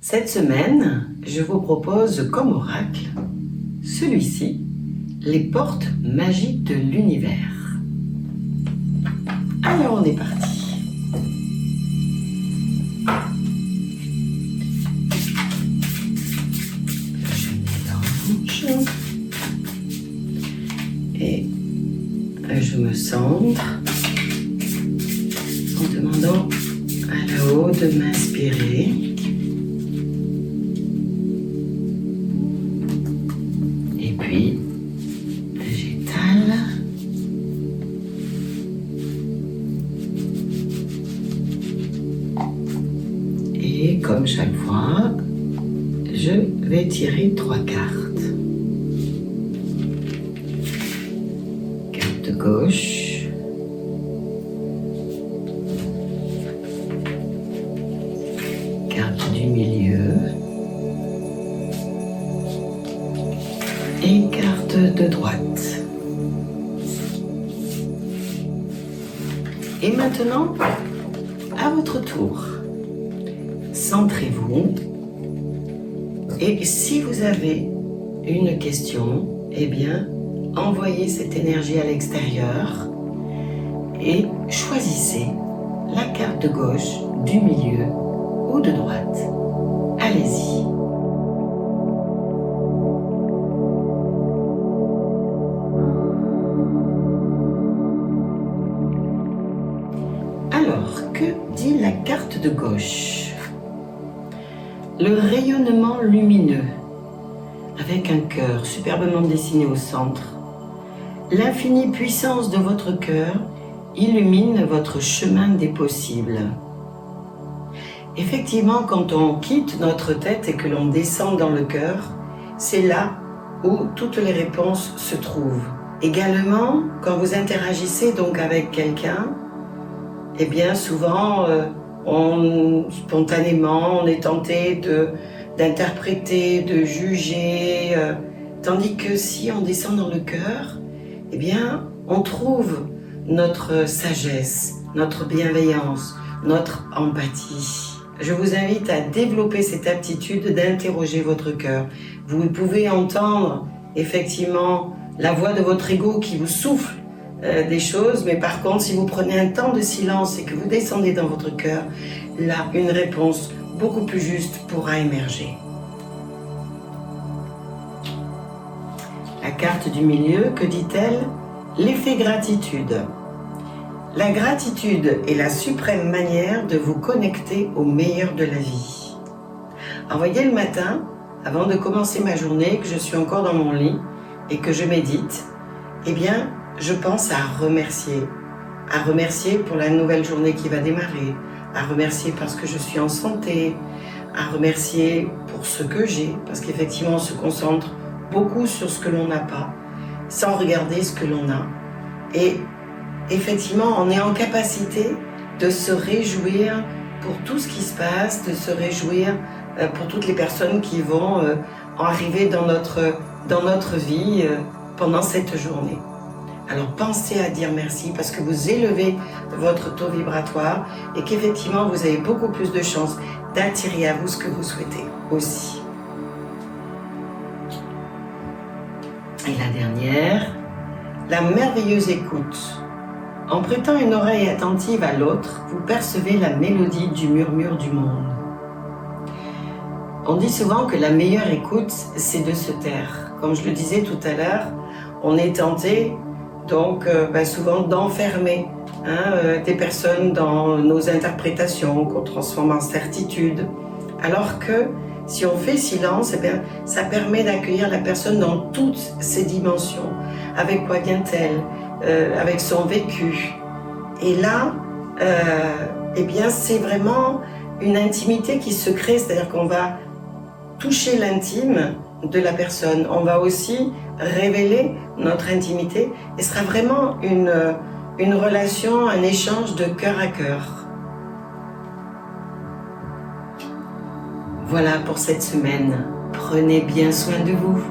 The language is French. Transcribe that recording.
Cette semaine, je vous propose comme oracle celui-ci, les portes magiques de l'univers. Alors on est parti. Je mélange et je me centre en demandant à là-haut de m'inspirer. Puis, j'étale. Et comme chaque fois, je vais tirer 3 cartes. Carte de gauche. Carte du milieu. Et carte de droite. Et maintenant, à votre tour, centrez-vous. Et si vous avez une question, eh bien, envoyez cette énergie à l'extérieur et choisissez la carte de gauche, du milieu ou de droite. Allez-y. Alors, que dit la carte de gauche? Le rayonnement lumineux, avec un cœur superbement dessiné au centre. L'infinie puissance de votre cœur illumine votre chemin des possibles. Effectivement, quand on quitte notre tête et que l'on descend dans le cœur, c'est là où toutes les réponses se trouvent. Également, quand vous interagissez donc avec quelqu'un, eh bien souvent, spontanément, on est tenté d'interpréter, de juger, tandis que si on descend dans le cœur, eh bien on trouve notre sagesse, notre bienveillance, notre empathie. Je vous invite à développer cette aptitude d'interroger votre cœur. Vous pouvez entendre effectivement la voix de votre ego qui vous souffle des choses, mais par contre, si vous prenez un temps de silence et que vous descendez dans votre cœur, là, une réponse beaucoup plus juste pourra émerger. La carte du milieu, que dit-elle? L'effet gratitude. La gratitude est la suprême manière de vous connecter au meilleur de la vie. Alors, voyez, le matin, avant de commencer ma journée, que je suis encore dans mon lit et que je médite, eh bien, je pense à remercier pour la nouvelle journée qui va démarrer, à remercier parce que je suis en santé, à remercier pour ce que j'ai, parce qu'effectivement on se concentre beaucoup sur ce que l'on n'a pas, sans regarder ce que l'on a. Et effectivement, on est en capacité de se réjouir pour tout ce qui se passe, de se réjouir pour toutes les personnes qui vont arriver dans notre vie pendant cette journée. Alors pensez à dire merci parce que vous élevez votre taux vibratoire et qu'effectivement vous avez beaucoup plus de chances d'attirer à vous ce que vous souhaitez aussi. Et la dernière, la merveilleuse écoute. En prêtant une oreille attentive à l'autre, vous percevez la mélodie du murmure du monde. On dit souvent que la meilleure écoute, c'est de se taire. Comme je le disais tout à l'heure, on est tenté donc souvent d'enfermer des personnes dans nos interprétations qu'on transforme en certitude. Alors que si on fait silence, eh bien, ça permet d'accueillir la personne dans toutes ses dimensions. Avec quoi vient-elle, avec son vécu. Et là, eh bien, c'est vraiment une intimité qui se crée, c'est-à-dire qu'on va toucher l'intime de la personne. On va aussi révéler notre intimité et ce sera vraiment une relation, un échange de cœur à cœur. Voilà pour cette semaine. Prenez bien soin de vous.